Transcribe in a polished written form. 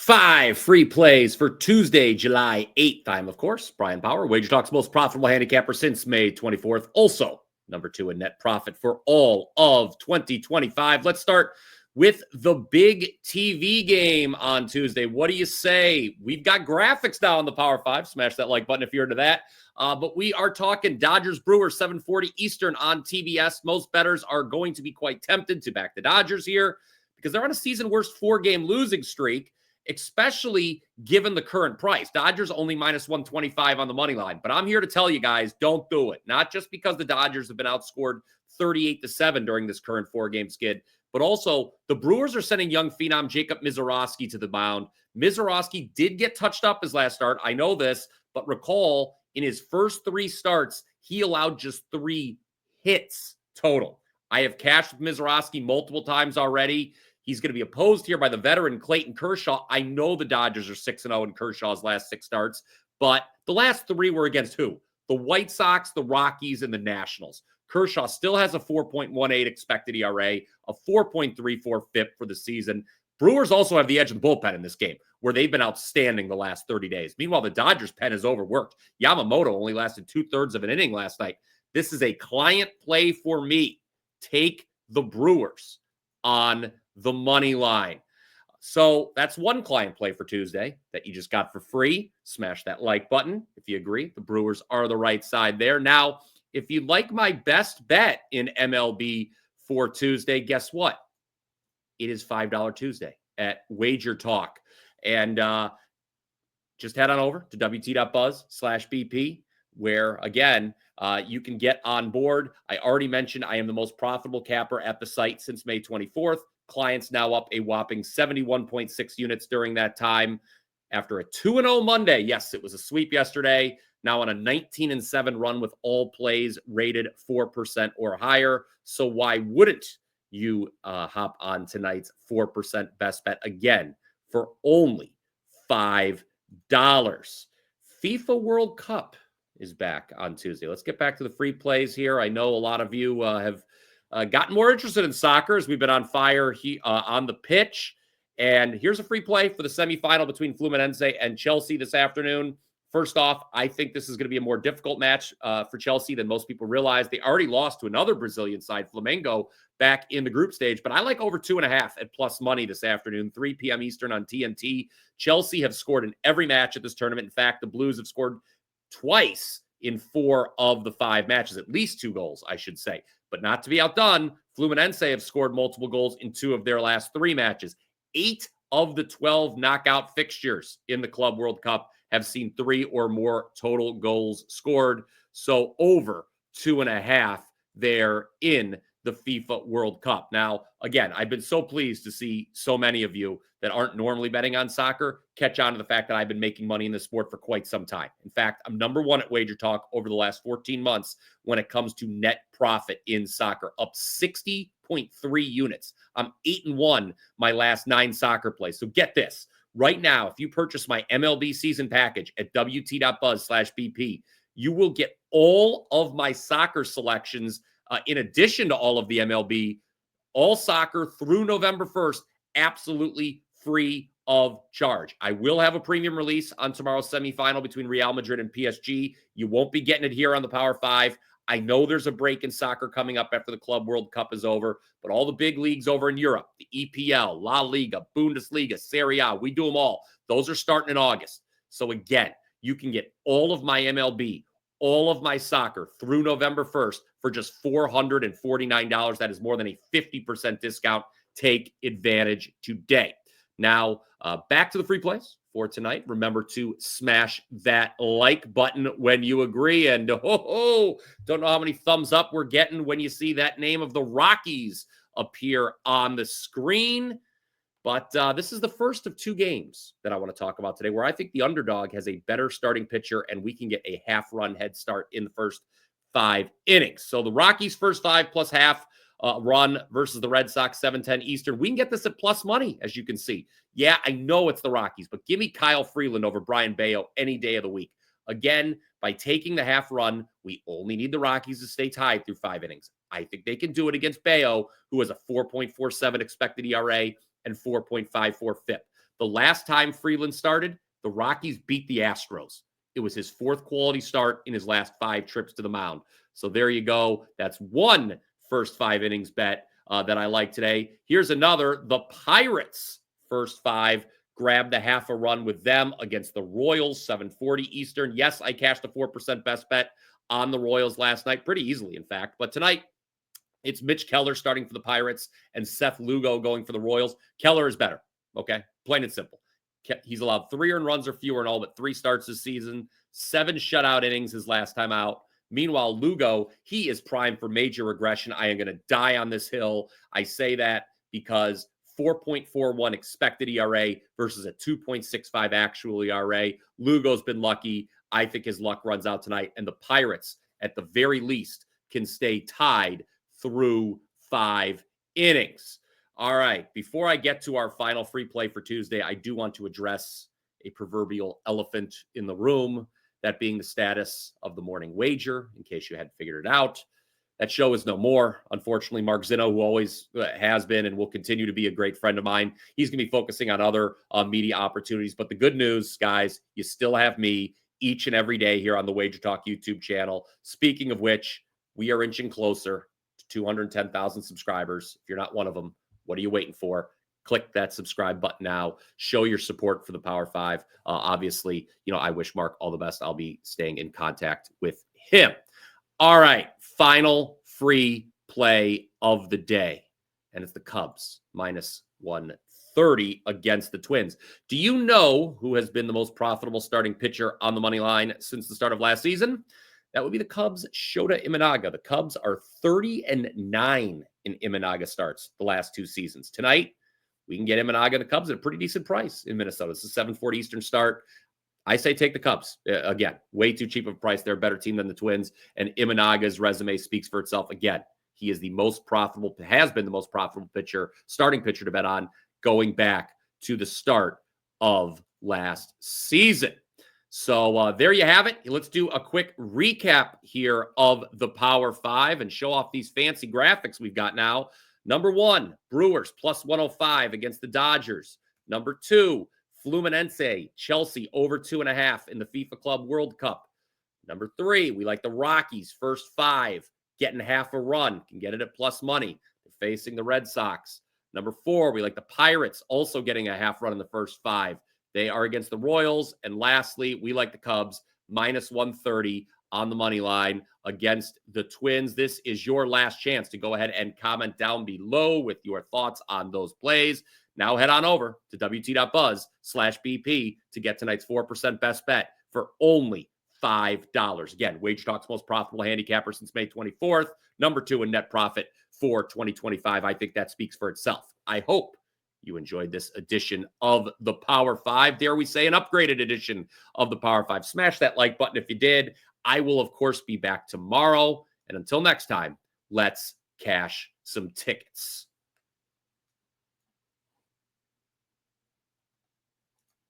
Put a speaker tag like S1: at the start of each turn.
S1: 5 free plays for Tuesday, July 8th. I'm, of course, Bryan Power, WagerTalk's most profitable handicapper since May 24th. Also, number 2 in net profit for all of 2025. Let's start with the big TV game on Tuesday. What do you say? We've got graphics now on the Power 5. Smash that like button if you're into that. But we are talking Dodgers Brewers, 7:40 Eastern on TBS. Most bettors are going to be quite tempted to back the Dodgers here because they're on a season worst 4-game losing streak, especially given the current price. Dodgers only minus 125 on the money line. But I'm here to tell you guys, don't do it. Not just because the Dodgers have been outscored 38-7 during this current 4-game skid, but also the Brewers are sending young phenom Jacob Misiorowski to the mound. Misiorowski did get touched up his last start. I know this, but recall in his first 3 starts, he allowed just 3 hits total. I have cashed with Misiorowski multiple times already. He's going to be opposed here by the veteran Clayton Kershaw. I know the Dodgers are 6-0 in Kershaw's last 6 starts, but the last 3 were against who? The White Sox, the Rockies, and the Nationals. Kershaw still has a 4.18 expected ERA, a 4.34 FIP for the season. Brewers also have the edge of the bullpen in this game, where they've been outstanding the last 30 days. Meanwhile, the Dodgers' pen is overworked. Yamamoto only lasted 2/3 of an inning last night. This is a client play for me. Take the Brewers on the money line. So that's one client play for Tuesday that you just got for free. Smash that like button if you agree. The Brewers are the right side there. Now, if you like my best bet in MLB for Tuesday, guess what? It is $5 Tuesday at WagerTalk. And just head on over to wt.buzz/BP, where, again, you can get on board. I already mentioned I am the most profitable capper at the site since May 24th. Clients now up a whopping 71.6 units during that time. After a 2-0 Monday, yes, it was a sweep yesterday, now on a 19-7 run with all plays rated 4% or higher. So why wouldn't you hop on tonight's 4% best bet again for only $5? FIFA World Cup is back on Tuesday. Let's get back to the free plays here. I know a lot of you have gotten more interested in soccer as we've been on fire on the pitch. And here's a free play for the semifinal between Fluminense and Chelsea this afternoon. First off, I think this is going to be a more difficult match for Chelsea than most people realize. They already lost to another Brazilian side, Flamengo, back in the group stage. But I like over 2.5 at plus money this afternoon, 3 p.m. Eastern on TNT. Chelsea have scored in every match at this tournament. In fact, the Blues have scored twice in 4 of the 5 matches, at least 2 goals, I should say. But not to be outdone, Fluminense have scored multiple goals in 2 of their last 3 matches. 8 of the 12 knockout fixtures in the Club World Cup have seen 3 or more total goals scored. So over 2.5 there in the FIFA World Cup. Now, again, I've been so pleased to see so many of you that aren't normally betting on soccer catch on to the fact that I've been making money in this sport for quite some time. In fact, I'm number 1 at WagerTalk over the last 14 months when it comes to net profit in soccer, up 60.3 units. I'm 8-1 my last 9 soccer plays. So get this. Right now, if you purchase my MLB season package at wt.buzz/BP, you will get all of my soccer selections in addition to all of the MLB, all soccer through November 1st, absolutely free of charge. I will have a premium release on tomorrow's semifinal between Real Madrid and PSG. You won't be getting it here on the Power 5. I know there's a break in soccer coming up after the Club World Cup is over, but all the big leagues over in Europe, the EPL, La Liga, Bundesliga, Serie A, we do them all. Those are starting in August. So again, you can get all of my MLB, all of my soccer through November 1st for just $449. That is more than a 50% discount. Take advantage today. Now, back to the free plays for tonight. Remember to smash that like button when you agree. And don't know how many thumbs up we're getting when you see that name of the Rockies appear on the screen. But this is the first of 2 games that I want to talk about today where I think the underdog has a better starting pitcher and we can get a half-run head start in the first 5 innings. So the Rockies first 5 plus half run versus the Red Sox, 7:10 Eastern. We can get this at plus money, as you can see. Yeah, I know it's the Rockies, but give me Kyle Freeland over Brayan Power any day of the week. Again, by taking the half run, we only need the Rockies to stay tied through 5 innings. I think they can do it against Bayo, who has a 4.47 expected ERA and 4.54 FIP. The last time Freeland started, the Rockies beat the Astros. It was his fourth quality start in his last 5 trips to the mound. So there you go. That's one first 5 innings bet that I like today. Here's another. The Pirates first 5. Grab the half a run with them against the Royals, 7:40 Eastern. Yes, I cashed a 4% best bet on the Royals last night, pretty easily, in fact. But tonight, it's Mitch Keller starting for the Pirates and Seth Lugo going for the Royals. Keller is better, okay? Plain and simple. He's allowed 3 earned runs or fewer in all but 3 starts this season, 7 shutout innings his last time out. Meanwhile, Lugo, he is primed for major regression. I am going to die on this hill. I say that because 4.41 expected ERA versus a 2.65 actual ERA. Lugo's been lucky. I think his luck runs out tonight. And the Pirates, at the very least, can stay tied through 5 innings. All right, before I get to our final free play for Tuesday, I do want to address a proverbial elephant in the room, that being the status of the morning wager, in case you hadn't figured it out. That show is no more. Unfortunately, Mark Zinno, who always has been and will continue to be a great friend of mine, he's going to be focusing on other media opportunities. But the good news, guys, you still have me each and every day here on the WagerTalk YouTube channel. Speaking of which, we are inching closer to 210,000 subscribers. If you're not one of them, what are you waiting for? Click that subscribe button now. Show your support for the Power 5. Obviously, I wish Mark all the best. I'll be staying in contact with him. All right, final free play of the day, and it's the Cubs minus 130 against the Twins. Do you know who has been the most profitable starting pitcher on the money line since the start of last season? That would be the Cubs' Shota Imanaga. The Cubs are 30-9 in Imanaga starts the last 2 seasons. Tonight, we can get Imanaga and the Cubs at a pretty decent price in Minnesota. It's a 7:40 Eastern start. I say take the Cubs. Again, way too cheap of a price. They're a better team than the Twins. And Imanaga's resume speaks for itself. Again, he is the most profitable, has been the most profitable starting pitcher to bet on, going back to the start of last season. So there you have it. Let's do a quick recap here of the Power 5 and show off these fancy graphics we've got now. Number 1, Brewers plus 105 against the Dodgers. Number 2, Fluminense, Chelsea over 2.5 in the FIFA Club World Cup. Number 3, we like the Rockies, first 5, getting half a run. Can get it at plus money. They're facing the Red Sox. Number 4, we like the Pirates, also getting a half run in the first 5. They are against the Royals. And lastly, we like the Cubs, minus 130 on the money line against the Twins. This is your last chance to go ahead and comment down below with your thoughts on those plays. Now head on over to wt.buzz/BP to get tonight's 4% best bet for only $5. Again, WagerTalk's most profitable handicapper since May 24th, number 2 in net profit for 2025. I think that speaks for itself. I hope you enjoyed this edition of the Power 5. Dare we say an upgraded edition of the Power 5. Smash that like button if you did. I will, of course, be back tomorrow. And until next time, let's cash some tickets.